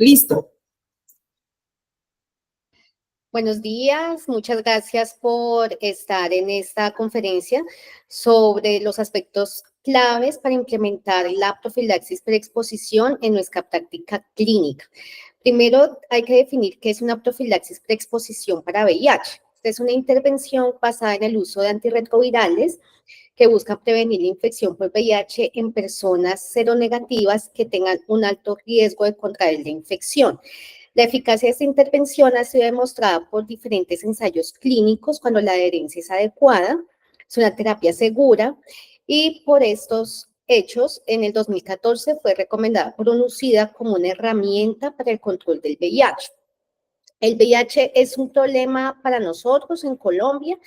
Listo. Buenos días, muchas gracias por estar en esta conferencia sobre los aspectos claves para implementar la profilaxis preexposición en nuestra práctica clínica. Primero, hay que definir qué es una profilaxis preexposición para VIH. Esta es una intervención basada en el uso de antirretrovirales que busca prevenir la infección por VIH en personas seronegativas que tengan un alto riesgo de contraer la infección. La eficacia de esta intervención ha sido demostrada por diferentes ensayos clínicos cuando la adherencia es adecuada, es una terapia segura y por estos hechos, en el 2014 fue recomendada por UNUCIDA como una herramienta para el control del VIH. El VIH es un problema para nosotros en Colombia.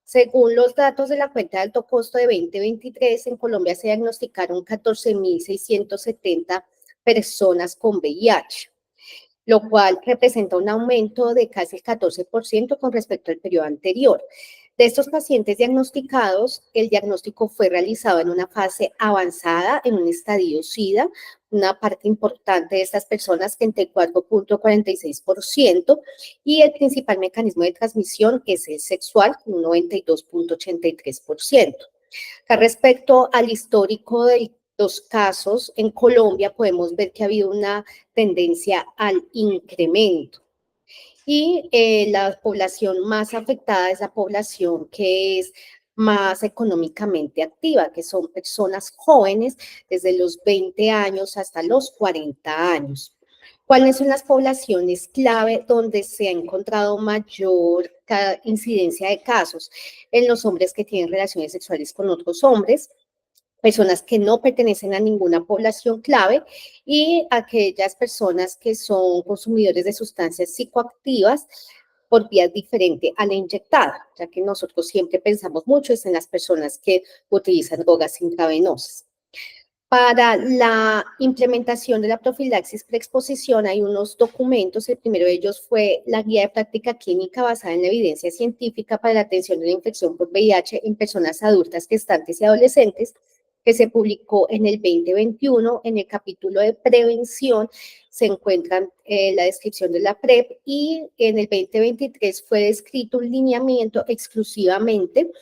Según los datos de la cuenta de alto costo de 2023, en Colombia se diagnosticaron 14.670 personas con VIH, lo cual representa un aumento de casi el 14% con respecto al periodo anterior. De estos pacientes diagnosticados, el diagnóstico fue realizado en una fase avanzada, en un estadio SIDA, una parte importante de estas personas, 34.46%, y el principal mecanismo de transmisión es el sexual, un 92.83%. Respecto al histórico de los casos en Colombia, podemos ver que ha habido una tendencia al incremento. Y la población más afectada es la población que es más económicamente activa, que son personas jóvenes desde los 20 años hasta los 40 años. ¿Cuáles son las poblaciones clave donde se ha encontrado mayor incidencia de casos? En los hombres que tienen relaciones sexuales con otros hombres, personas que no pertenecen a ninguna población clave y aquellas personas que son consumidores de sustancias psicoactivas por vías diferentes a la inyectada, ya que nosotros siempre pensamos mucho en las personas que utilizan drogas intravenosas. Para la implementación de la profilaxis preexposición hay unos documentos. El primero de ellos fue la guía de práctica clínica basada en la evidencia científica para la atención de la infección por VIH en personas adultas, gestantes y adolescentes, que se publicó en el 2021. En el capítulo de prevención se encuentra la descripción de la PrEP y en el 2023 fue descrito un lineamiento exclusivamente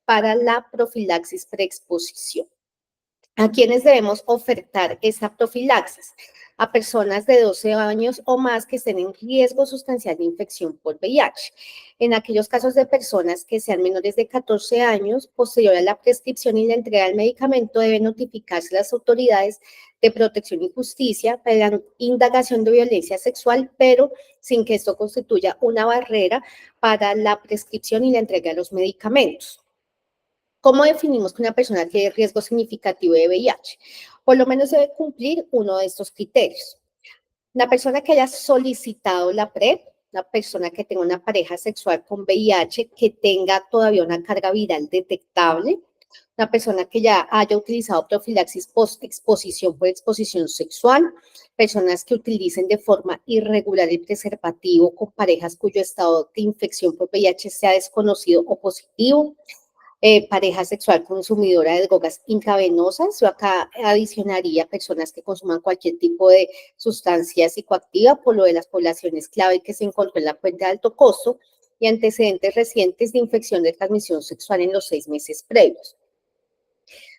para la profilaxis preexposición. ¿A quiénes debemos ofertar esta profilaxis? A personas de 12 años o más que estén en riesgo sustancial de infección por VIH. En aquellos casos de personas que sean menores de 14 años, posterior a la prescripción y la entrega del medicamento, deben notificarse a las autoridades de protección y justicia para la indagación de violencia sexual, pero sin que esto constituya una barrera para la prescripción y la entrega de los medicamentos. ¿Cómo definimos que una persona tiene riesgo significativo de VIH? Por lo menos debe cumplir uno de estos criterios. La persona que haya solicitado la PrEP, la persona que tenga una pareja sexual con VIH, que tenga todavía una carga viral detectable, una persona que ya haya utilizado profilaxis post-exposición por exposición sexual, personas que utilicen de forma irregular el preservativo con parejas cuyo estado de infección por VIH sea desconocido o positivo, pareja sexual consumidora de drogas intravenosas. Yo acá adicionaría personas que consuman cualquier tipo de sustancia psicoactiva, por lo de las poblaciones clave que se encontró en la cuenta de alto costo y antecedentes recientes de infección de transmisión sexual en los 6 meses previos.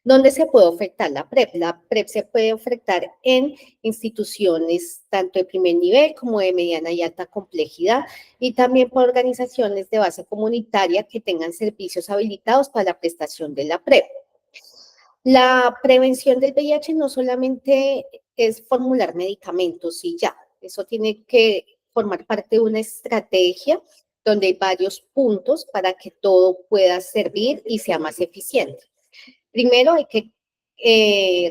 ¿Dónde se puede ofertar la PrEP? La PrEP se puede ofertar en instituciones tanto de primer nivel como de mediana y alta complejidad y también por organizaciones de base comunitaria que tengan servicios habilitados para la prestación de la PrEP. La prevención del VIH no solamente es formular medicamentos y ya, eso tiene que formar parte de una estrategia donde hay varios puntos para que todo pueda servir y sea más eficiente. Primero hay que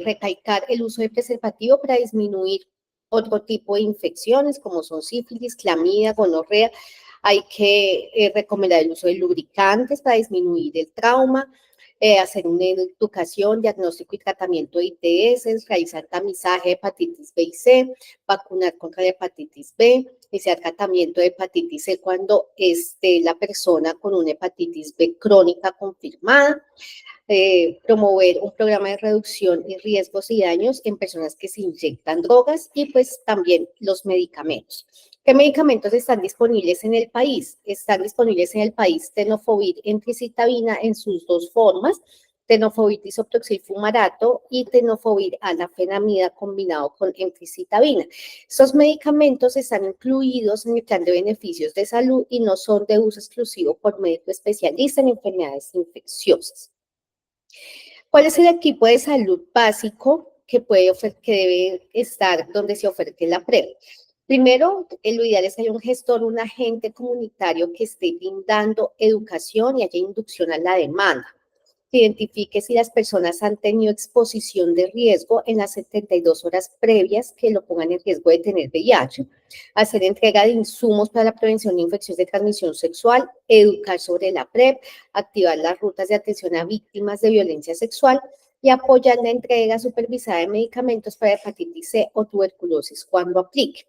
recalcar el uso de preservativo para disminuir otro tipo de infecciones como son sífilis, clamidia, gonorrea. Hay que recomendar el uso de lubricantes para disminuir el trauma. hacer una educación, diagnóstico y tratamiento de ITS, realizar tamizaje de hepatitis B y C, vacunar contra la hepatitis B, iniciar tratamiento de hepatitis C cuando esté la persona con una hepatitis B crónica confirmada, promover un programa de reducción de riesgos y daños en personas que se inyectan drogas y pues también los medicamentos. ¿Qué medicamentos están disponibles en el país? Están disponibles en el país tenofovir entricitabina en sus dos formas, tenofovir disoproxil fumarato y tenofovir alafenamida combinado con entricitabina. Estos medicamentos están incluidos en el plan de beneficios de salud y no son de uso exclusivo por médico especialista en enfermedades infecciosas. ¿Cuál es el equipo de salud básico que debe estar donde se ofrece la PrEP? Primero, lo ideal es que haya un gestor, un agente comunitario que esté brindando educación y haya inducción a la demanda. Que identifique si las personas han tenido exposición de riesgo en las 72 horas previas que lo pongan en riesgo de tener VIH, hacer entrega de insumos para la prevención de infecciones de transmisión sexual, educar sobre la PrEP, activar las rutas de atención a víctimas de violencia sexual y apoyar la entrega supervisada de medicamentos para hepatitis C o tuberculosis cuando aplique.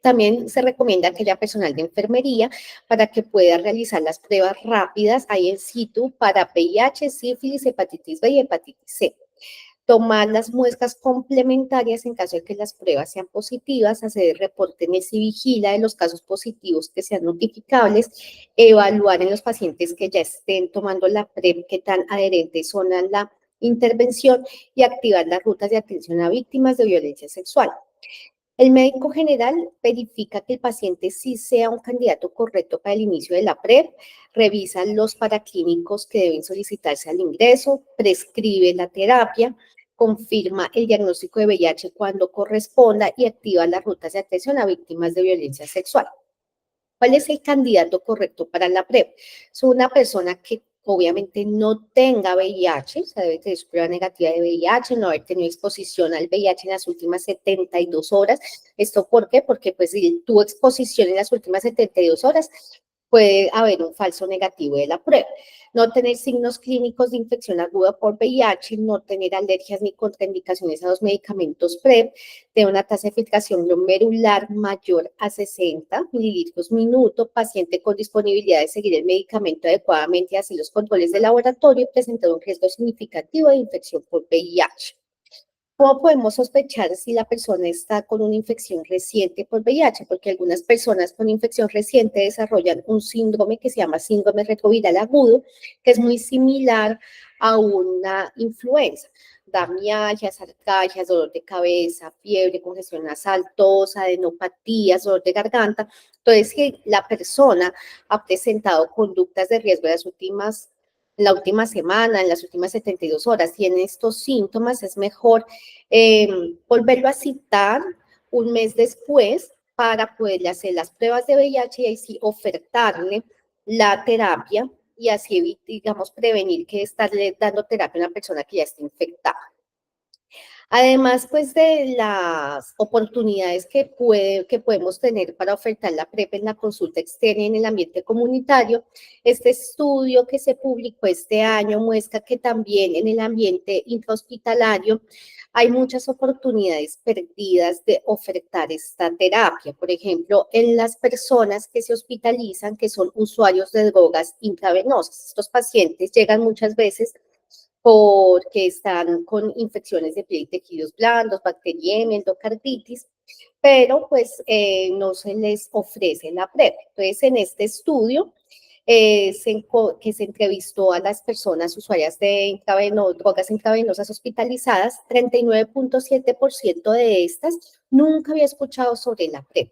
También se recomienda que haya personal de enfermería para que pueda realizar las pruebas rápidas ahí en situ para VIH, sífilis, hepatitis B y hepatitis C. Tomar las muestras complementarias en caso de que las pruebas sean positivas, hacer el reporte en el CIVIGILA de los casos positivos que sean notificables, evaluar en los pacientes que ya estén tomando la PrEP qué tan adherentes son a la intervención y activar las rutas de atención a víctimas de violencia sexual. El médico general verifica que el paciente sí sea un candidato correcto para el inicio de la PrEP, revisa los paraclínicos que deben solicitarse al ingreso, prescribe la terapia, confirma el diagnóstico de VIH cuando corresponda y activa las rutas de atención a víctimas de violencia sexual. ¿Cuál es el candidato correcto para la PrEP? Es una persona que obviamente no tenga VIH, o sea, debe tener su prueba negativa de VIH, no haber tenido exposición al VIH en las últimas 72 horas. ¿Esto por qué? Porque pues si tuvo exposición en las últimas 72 horas, puede haber un falso negativo de la prueba. No tener signos clínicos de infección aguda por VIH, no tener alergias ni contraindicaciones a los medicamentos PrEP, tener una tasa de filtración glomerular mayor a 60 mililitros minuto, paciente con disponibilidad de seguir el medicamento adecuadamente y así los controles de laboratorio y presentar un riesgo significativo de infección por VIH. ¿Cómo podemos sospechar si la persona está con una infección reciente por VIH? Porque algunas personas con infección reciente desarrollan un síndrome que se llama síndrome retroviral agudo, que es muy similar a una influenza. Da mialgias, arcagias, dolor de cabeza, fiebre, congestión nasal, tos, adenopatías, dolor de garganta. Entonces, si la persona ha presentado conductas de riesgo de la última semana, en las últimas 72 horas, tiene estos síntomas, es mejor volverlo a citar un mes después para poderle hacer las pruebas de VIH y así ofertarle la terapia y así, digamos, prevenir que estarle dando terapia a una persona que ya está infectada. Además, pues de las oportunidades que podemos tener para ofertar la PrEP en la consulta externa y en el ambiente comunitario, este estudio que se publicó este año muestra que también en el ambiente intrahospitalario hay muchas oportunidades perdidas de ofertar esta terapia. Por ejemplo, en las personas que se hospitalizan, que son usuarios de drogas intravenosas. Estos pacientes llegan muchas veces porque están con infecciones de piel y tejidos blandos, bacteriemia, endocarditis, pero pues no se les ofrece la PrEP. Entonces, en este estudio que se entrevistó a las personas usuarias de drogas intravenosas hospitalizadas, 39.7% de estas nunca había escuchado sobre la PrEP.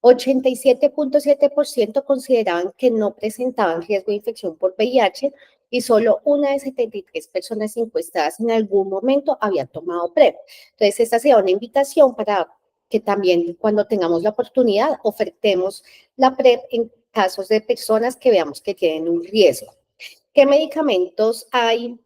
87.7% consideraban que no presentaban riesgo de infección por VIH y solo una de 73 personas encuestadas en algún momento había tomado PrEP. Entonces, esta sería una invitación para que también cuando tengamos la oportunidad ofertemos la PrEP en casos de personas que veamos que tienen un riesgo. ¿Qué medicamentos hay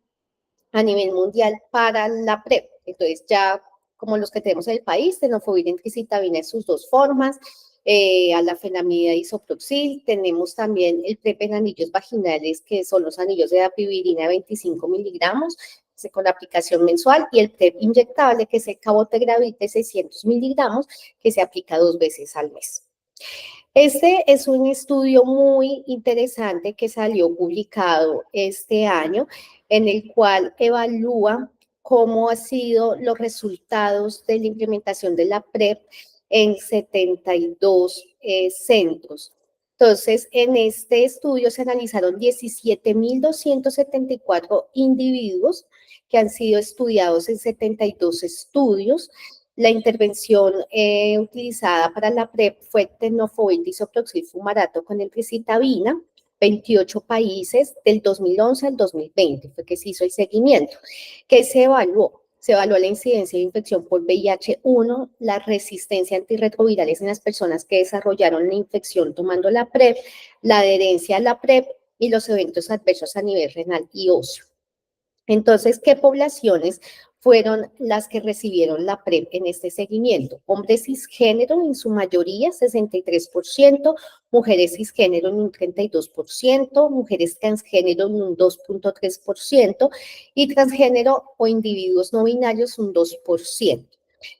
a nivel mundial para la PrEP? Entonces, ya como los que tenemos en el país, tenofovir entricitabina en sus dos formas, a la fenamida isoproxil. Tenemos también el PrEP en anillos vaginales, que son los anillos de dapivirina de 25 miligramos, con aplicación mensual, y el PrEP inyectable, que es el cabotegravir de 600 miligramos, que se aplica 2 veces al mes. Este es un estudio muy interesante que salió publicado este año, en el cual evalúa cómo han sido los resultados de la implementación de la PrEP en 72 centros. Entonces, en este estudio se analizaron 17.274 individuos que han sido estudiados en 72 estudios. La intervención utilizada para la PrEP fue tenofovir disoproxil fumarato con emtricitabina, 28 países, del 2011 al 2020, fue que se hizo el seguimiento. ¿Qué se evaluó? Se evaluó la incidencia de infección por VIH-1, la resistencia a antirretrovirales en las personas que desarrollaron la infección tomando la PrEP, la adherencia a la PrEP y los eventos adversos a nivel renal y óseo. Entonces, ¿qué poblaciones fueron las que recibieron la PrEP en este seguimiento? Hombres cisgénero en su mayoría, 63%, mujeres cisgénero en un 32%, mujeres transgénero en un 2.3% y transgénero o individuos no binarios un 2%.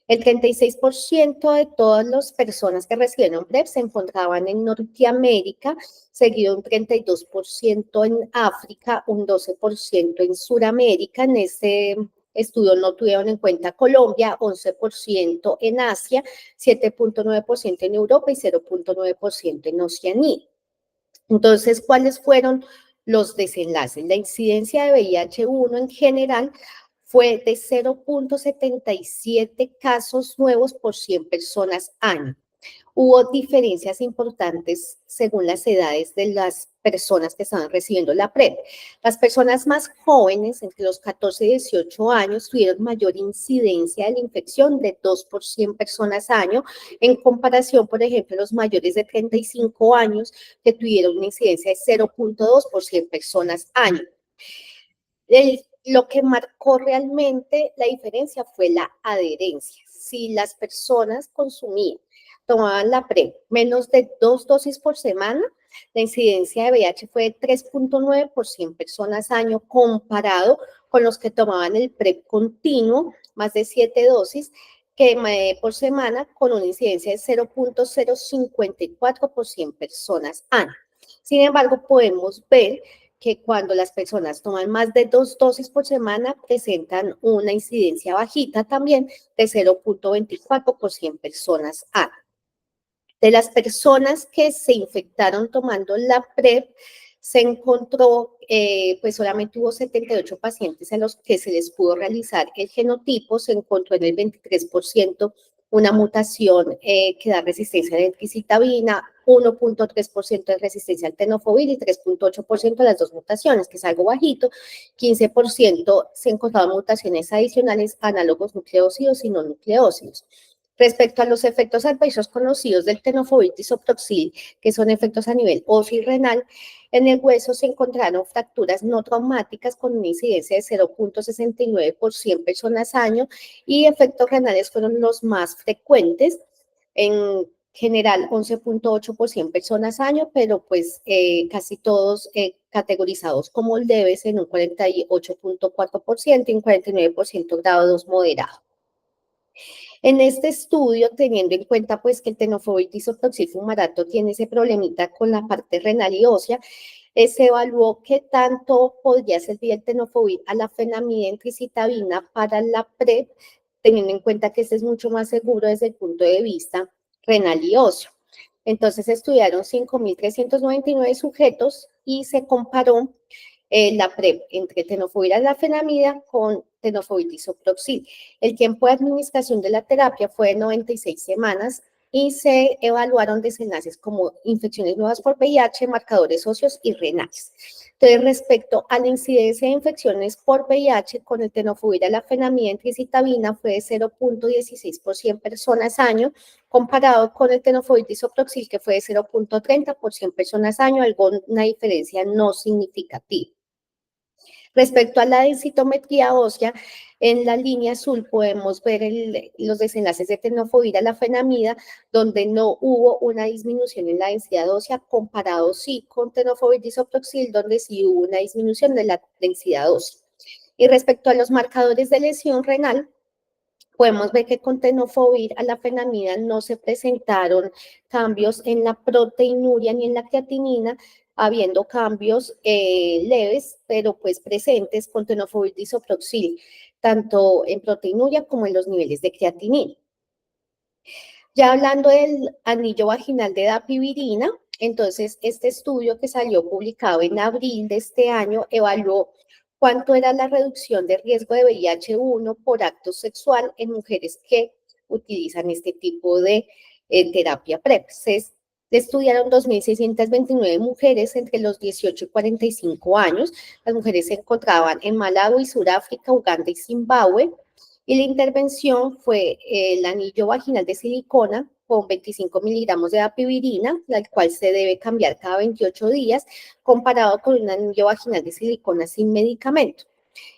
El 36% de todas las personas que recibieron PrEP se encontraban en Norteamérica, seguido un 32% en África, un 12% en Sudamérica. En este estudio no tuvieron en cuenta Colombia, 11% en Asia, 7.9% en Europa y 0.9% en Oceanía. Entonces, ¿cuáles fueron los desenlaces? La incidencia de VIH-1 en general fue de 0.77 casos nuevos por 100 personas año. Hubo diferencias importantes según las edades de las personas que estaban recibiendo la PrEP. Las personas más jóvenes, entre los 14 y 18 años, tuvieron mayor incidencia de la infección de 2 por 100 personas año, en comparación, por ejemplo, los mayores de 35 años, que tuvieron una incidencia de 0.2 por 100 personas año. Lo que marcó realmente la diferencia fue la adherencia. Si las personas tomaban la PrEP menos de 2 dosis por semana, la incidencia de VIH fue de 3.9 por 100 personas año, comparado con los que tomaban el PrEP continuo, más de 7 dosis por semana, con una incidencia de 0.054 por 100 personas año. Sin embargo, podemos ver que cuando las personas toman más de 2 dosis por semana, presentan una incidencia bajita también de 0.24 por 100 personas año. De las personas que se infectaron tomando la PrEP, se encontró, pues solamente hubo 78 pacientes a los que se les pudo realizar el genotipo, se encontró en el 23% una mutación que da resistencia a la emtricitabina, 1.3% de resistencia al tenofovir y 3.8% de las dos mutaciones, que es algo bajito. 15% se encontraron mutaciones adicionales, análogos nucleócidos y no nucleócidos. Respecto a los efectos adversos conocidos del tenofovir disoproxil, que son efectos a nivel óseo y renal, en el hueso se encontraron fracturas no traumáticas con una incidencia de 0.69 por 100 personas año y efectos renales fueron los más frecuentes, en general 11.8 por 100 personas año, pero pues casi todos categorizados como leves en un 48.4% y un 49% grado 2 moderado. En este estudio, teniendo en cuenta pues que el tenofovir disoproxil fumarato tiene ese problemita con la parte renal y ósea, se evaluó qué tanto podría servir el tenofovir a la fenamida emtricitabina para la PrEP, teniendo en cuenta que este es mucho más seguro desde el punto de vista renal y óseo. Entonces estudiaron 5.399 sujetos y se comparó la PrEP entre tenofovir alafenamida con tenofovir disoproxil. El tiempo de administración de la terapia fue de 96 semanas y se evaluaron desenlaces como infecciones nuevas por VIH, marcadores óseos y renales. Entonces, respecto a la incidencia de infecciones por VIH con el tenofovir alafenamida emtricitabina fue de 0.16 por 100 personas año, comparado con el tenofovir disoproxil que fue de 0.30 por 100 personas año, una diferencia no significativa. Respecto a la densitometría ósea, en la línea azul podemos ver los desenlaces de tenofovir a la fenamida, donde no hubo una disminución en la densidad ósea, comparado sí con tenofovir disoproxil, donde sí hubo una disminución de la densidad ósea. Y respecto a los marcadores de lesión renal, podemos ver que con tenofovir a la fenamida no se presentaron cambios en la proteinuria ni en la creatinina, habiendo cambios leves, pero pues presentes con tenofovir disoproxil, tanto en proteinuria como en los niveles de creatinina. Ya hablando del anillo vaginal de dapivirina, entonces este estudio que salió publicado en abril de este año evaluó cuánto era la reducción de riesgo de VIH-1 por acto sexual en mujeres que utilizan este tipo de terapia PrEP. Se estudiaron 2.629 mujeres entre los 18 y 45 años. Las mujeres se encontraban en Malawi, Sudáfrica, Uganda y Zimbabue. Y la intervención fue el anillo vaginal de silicona con 25 miligramos de dapivirina, el cual se debe cambiar cada 28 días, comparado con un anillo vaginal de silicona sin medicamento.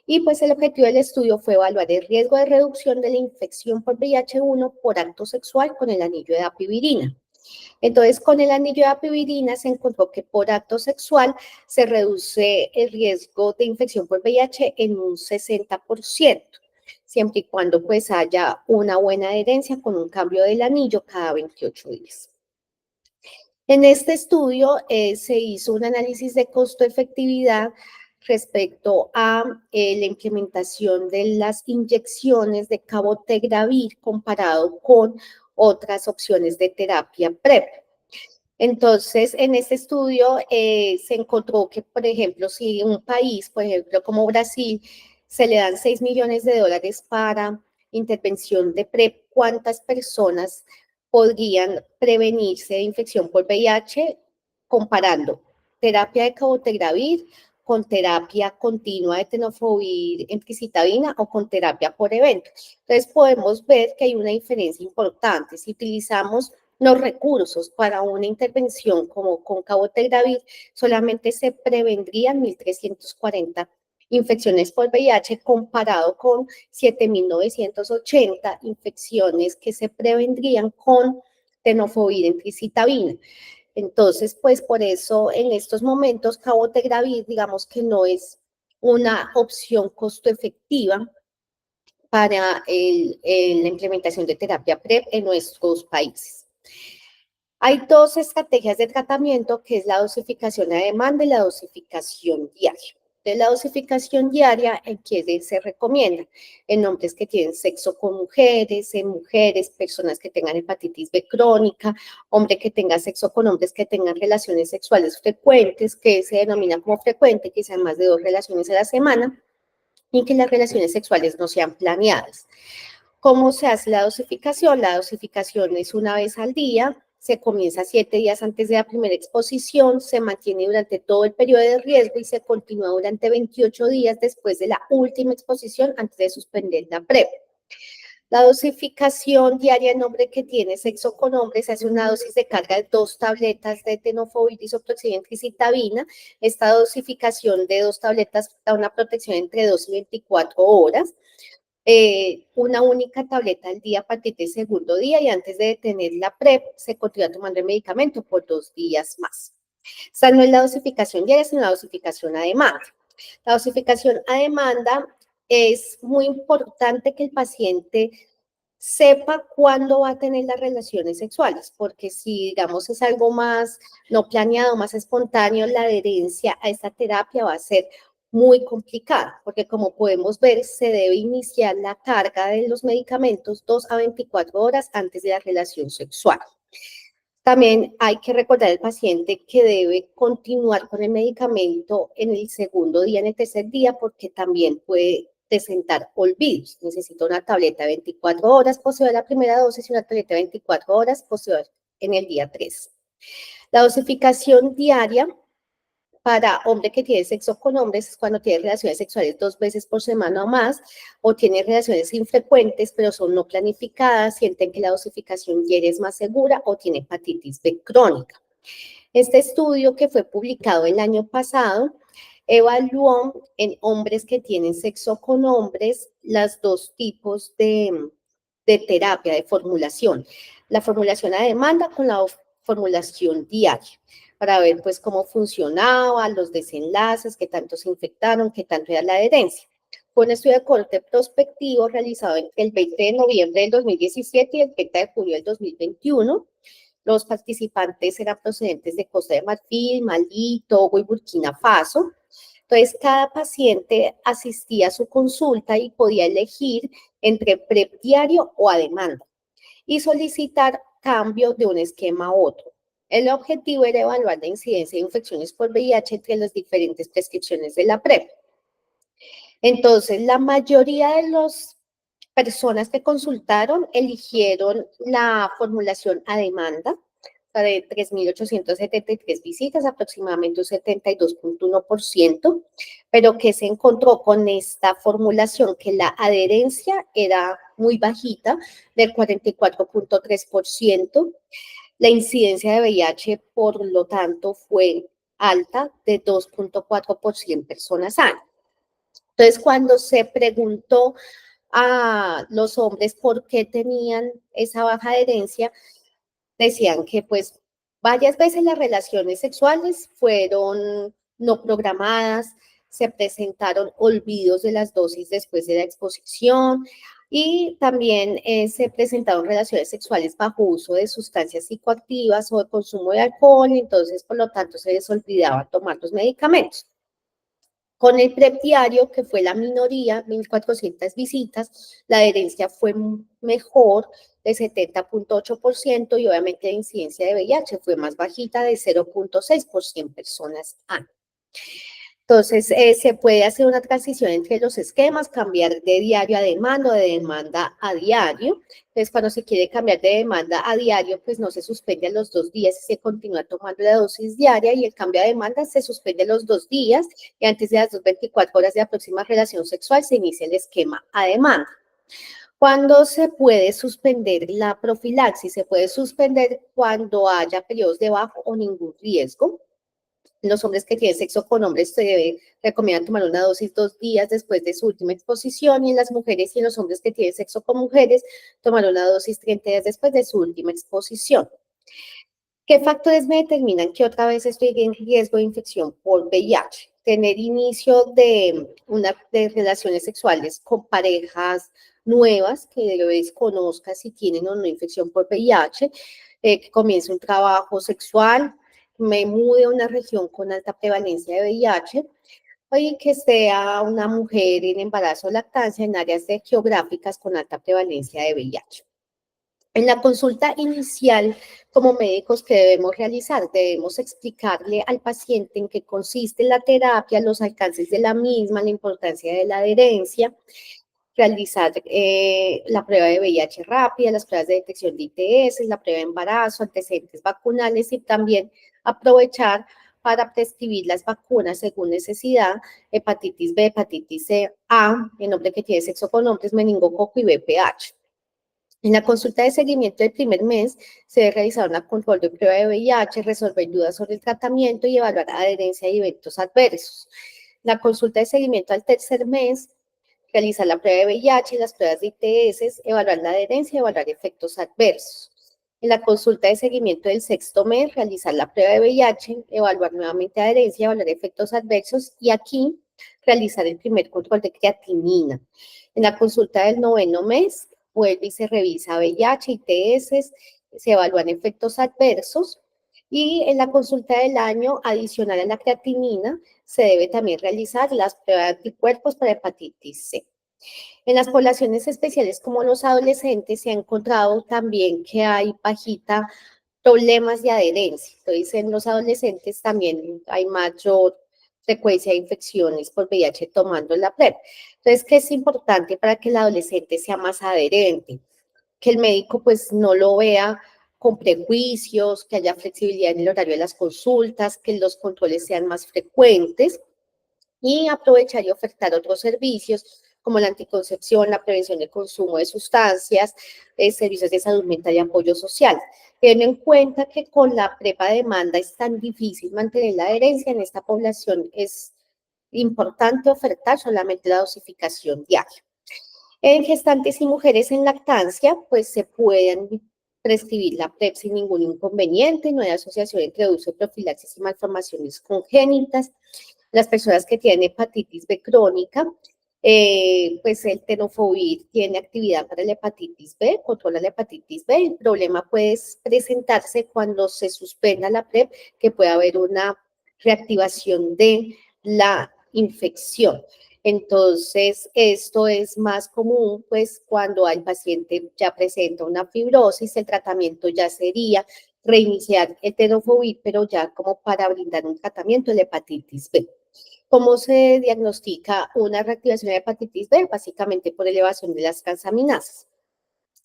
Y pues el objetivo del estudio fue evaluar el riesgo de reducción de la infección por VIH-1 por acto sexual con el anillo de dapivirina. Entonces, con el anillo de dapivirina se encontró que por acto sexual se reduce el riesgo de infección por VIH en un 60%, siempre y cuando pues haya una buena adherencia con un cambio del anillo cada 28 días. En este estudio se hizo un análisis de costo-efectividad respecto a la implementación de las inyecciones de cabotegravir comparado con otras opciones de terapia PrEP. Entonces, en este estudio se encontró que, por ejemplo, si un país, por ejemplo, como Brasil, se le dan 6 millones de dólares para intervención de PrEP, ¿cuántas personas podrían prevenirse de infección por VIH comparando terapia de cabotegravir con terapia continua de tenofovir emtricitabina o con terapia por evento? Entonces, podemos ver que hay una diferencia importante. Si utilizamos los recursos para una intervención como con cabotegravir, solamente se prevendrían 1.340 infecciones por VIH comparado con 7.980 infecciones que se prevendrían con tenofovir emtricitabina. Entonces, pues por eso en estos momentos cabotegravir, digamos que no es una opción costo efectiva para la implementación de terapia PrEP en nuestros países. Hay dos estrategias de tratamiento, que es la dosificación a demanda y la dosificación diaria. De la dosificación diaria, que se recomienda en hombres que tienen sexo con mujeres, en mujeres, personas que tengan hepatitis B crónica, hombre que tenga sexo con hombres que tengan relaciones sexuales frecuentes, que se denomina como frecuente, que sean más de 2 relaciones a la semana, y que las relaciones sexuales no sean planeadas. ¿Cómo se hace la dosificación? La dosificación es una vez al día, se comienza 7 días antes de la primera exposición, se mantiene durante todo el periodo de riesgo y se continúa durante 28 días después de la última exposición antes de suspender la PrEP. La dosificación diaria en hombre que tiene sexo con hombre se hace una dosis de carga de 2 tabletas de tenofovir disoproxil emtricitabina. Esta dosificación de 2 tabletas da una protección entre 2 y 24 horas. Una única tableta al día a partir del segundo día, y antes de detener la PrEP se continúa tomando el medicamento por 2 días más. Esta no es la dosificación diaria, sino la dosificación a demanda. La dosificación a demanda es muy importante que el paciente sepa cuándo va a tener las relaciones sexuales, porque si, digamos, es algo más no planeado, más espontáneo, la adherencia a esta terapia va a ser muy complicada, porque como podemos ver, se debe iniciar la carga de los medicamentos 2 a 24 horas antes de la relación sexual. También hay que recordar al paciente que debe continuar con el medicamento en el segundo día, en el tercer día, porque también puede presentar olvidos. Necesita una tableta de 24 horas posterior a la primera dosis y una tableta de 24 horas posterior en el día 3. La dosificación diaria para hombre que tiene sexo con hombres es cuando tiene relaciones sexuales 2 veces por semana o más, o tiene relaciones infrecuentes pero son no planificadas, sienten que la dosificación diaria es más segura, o tiene hepatitis B crónica. Este estudio, que fue publicado el año pasado, evaluó en hombres que tienen sexo con hombres los dos tipos de terapia, de formulación. La formulación a demanda con la formulación diaria, para ver pues cómo funcionaba, los desenlaces, qué tanto se infectaron, qué tanto era la adherencia. Fue un estudio de corte prospectivo realizado entre el 20 de noviembre del 2017 y el 30 de julio del 2021. Los participantes eran procedentes de Costa de Marfil, Malí, Togo y Burkina Faso. Entonces, cada paciente asistía a su consulta y podía elegir entre PrEP diario o a demanda y solicitar cambio de un esquema a otro. El objetivo era evaluar la incidencia de infecciones por VIH entre las diferentes prescripciones de la PrEP. Entonces, la mayoría de las personas que consultaron eligieron la formulación a demanda, de 3.873 visitas, aproximadamente un 72.1%, pero que se encontró con esta formulación que la adherencia era muy bajita, del 44.3%, la incidencia de VIH, por lo tanto, fue alta, de 2.4 por 100 personas año. Entonces, cuando se preguntó a los hombres por qué tenían esa baja adherencia, decían que pues varias veces las relaciones sexuales fueron no programadas, se presentaron olvidos de las dosis después de la exposición y también se presentaron relaciones sexuales bajo uso de sustancias psicoactivas o de consumo de alcohol, entonces por lo tanto se les olvidaba tomar los medicamentos. Con el PrEP diario, que fue la minoría, 1.400 visitas, la adherencia fue mejor, de 70.8%, y obviamente la incidencia de VIH fue más bajita, de 0.6 por 100 personas año. Entonces, se puede hacer una transición entre los esquemas, cambiar de diario a demanda o de demanda a diario. Entonces, cuando se quiere cambiar de demanda a diario, pues no se suspende a los 2 días y se continúa tomando la dosis diaria, y el cambio de demanda se suspende a los 2 días y antes de las 24 horas de la próxima relación sexual se inicia el esquema a demanda. ¿Cuándo se puede suspender la profilaxis? Se puede suspender cuando haya periodos de bajo o ningún riesgo. Los hombres que tienen sexo con hombres se recomiendan tomar una dosis 2 días después de su última exposición, y en las mujeres y en los hombres que tienen sexo con mujeres tomar una dosis 30 días después de su última exposición. ¿Qué factores me determinan que otra vez estoy en riesgo de infección por VIH? Tener inicio de relaciones sexuales con parejas nuevas, que desconozca si tienen o no infección por VIH, que comience un trabajo sexual, me mude a una región con alta prevalencia de VIH, y que sea una mujer en embarazo o lactancia en áreas geográficas con alta prevalencia de VIH. En la consulta inicial, como médicos, ¿qué debemos realizar? Debemos explicarle al paciente en qué consiste la terapia, los alcances de la misma, la importancia de la adherencia, realizar la prueba de VIH rápida, las pruebas de detección de ITS, la prueba de embarazo, antecedentes vacunales, y también aprovechar para prescribir las vacunas según necesidad: hepatitis B, hepatitis C, A, en hombre que tiene sexo con hombres, meningococo y VPH. En la consulta de seguimiento del primer mes se debe realizar una control de prueba de VIH, resolver dudas sobre el tratamiento y evaluar adherencia y eventos adversos. La consulta de seguimiento al tercer mes, realizar la prueba de VIH y las pruebas de ITS, evaluar la adherencia y evaluar efectos adversos. En la consulta de seguimiento del sexto mes, realizar la prueba de VIH, evaluar nuevamente adherencia, evaluar efectos adversos, y aquí realizar el primer control de creatinina. En la consulta del noveno mes, vuelve y se revisa VIH, ITS, se evalúan efectos adversos, y en la consulta del año, adicional a la creatinina, se debe también realizar las pruebas de anticuerpos para hepatitis C. En las poblaciones especiales como los adolescentes se ha encontrado también que hay bajita problemas de adherencia. Entonces, en los adolescentes también hay mayor frecuencia de infecciones por VIH tomando la PrEP. Entonces, ¿qué es importante para que el adolescente sea más adherente? Que el médico pues no lo vea con prejuicios, que haya flexibilidad en el horario de las consultas, que los controles sean más frecuentes, y aprovechar y ofertar otros servicios como la anticoncepción, la prevención del consumo de sustancias, servicios de salud mental y apoyo social. Teniendo en cuenta que con la PrEP a demanda es tan difícil mantener la adherencia en esta población, es importante ofertar solamente la dosificación diaria. En gestantes y mujeres en lactancia, pues se pueden prescribir la PrEP sin ningún inconveniente, no hay asociación entre uso de profilaxis y malformaciones congénitas. Las personas que tienen hepatitis B crónica, pues el tenofovir tiene actividad para la hepatitis B, controla la hepatitis B. El problema puede presentarse cuando se suspenda la PrEP, que puede haber una reactivación de la infección. Entonces, esto es más común, pues, cuando el paciente ya presenta una fibrosis, el tratamiento ya sería reiniciar el tenofovir, pero ya como para brindar un tratamiento de la hepatitis B. ¿Cómo se diagnostica una reactivación de hepatitis B? Básicamente por elevación de las transaminasas.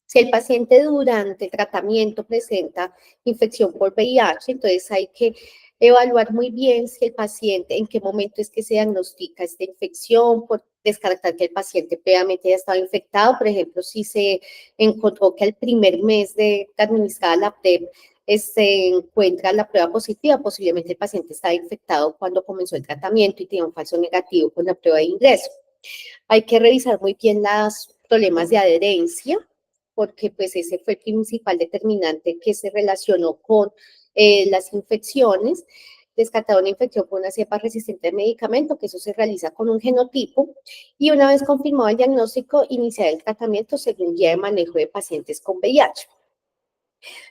Si el paciente durante el tratamiento presenta infección por VIH, entonces hay que evaluar muy bien si el paciente, en qué momento es que se diagnostica esta infección, por descartar que el paciente previamente haya estado infectado. Por ejemplo, si se encontró que al primer mes de administrada la PrEP se encuentra la prueba positiva, posiblemente el paciente estaba infectado cuando comenzó el tratamiento y tenía un falso negativo con la prueba de ingreso. Hay que revisar muy bien los problemas de adherencia, porque pues ese fue el principal determinante que se relacionó con las infecciones. Descartar una infección por una cepa resistente al medicamento, que eso se realiza con un genotipo, y una vez confirmado el diagnóstico, iniciar el tratamiento según guía de manejo de pacientes con VIH.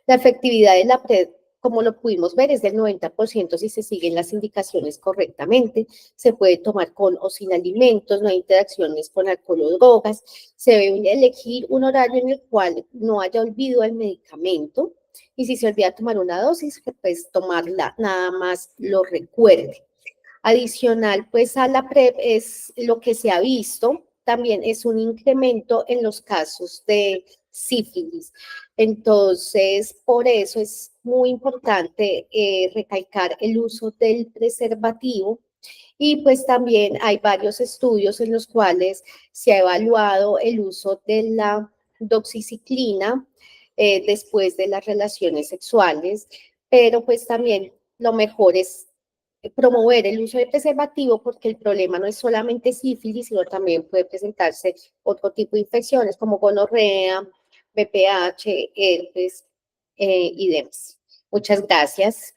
La efectividad de la PrEP, como lo pudimos ver, es del 90% si se siguen las indicaciones correctamente. Se puede tomar con o sin alimentos, no hay interacciones con alcohol o drogas. Se debe elegir un horario en el cual no haya olvido del medicamento. Y si se olvida tomar una dosis, pues tomarla nada más lo recuerde. Adicional, pues a la PrEP es lo que se ha visto, también es un incremento en los casos de sífilis. Entonces, por eso es muy importante recalcar el uso del preservativo. Y pues también hay varios estudios en los cuales se ha evaluado el uso de la doxiciclina después de las relaciones sexuales, pero pues también lo mejor es promover el uso de preservativo, porque el problema no es solamente sífilis, sino también puede presentarse otro tipo de infecciones como gonorrea, VPH, herpes y demás. Muchas gracias.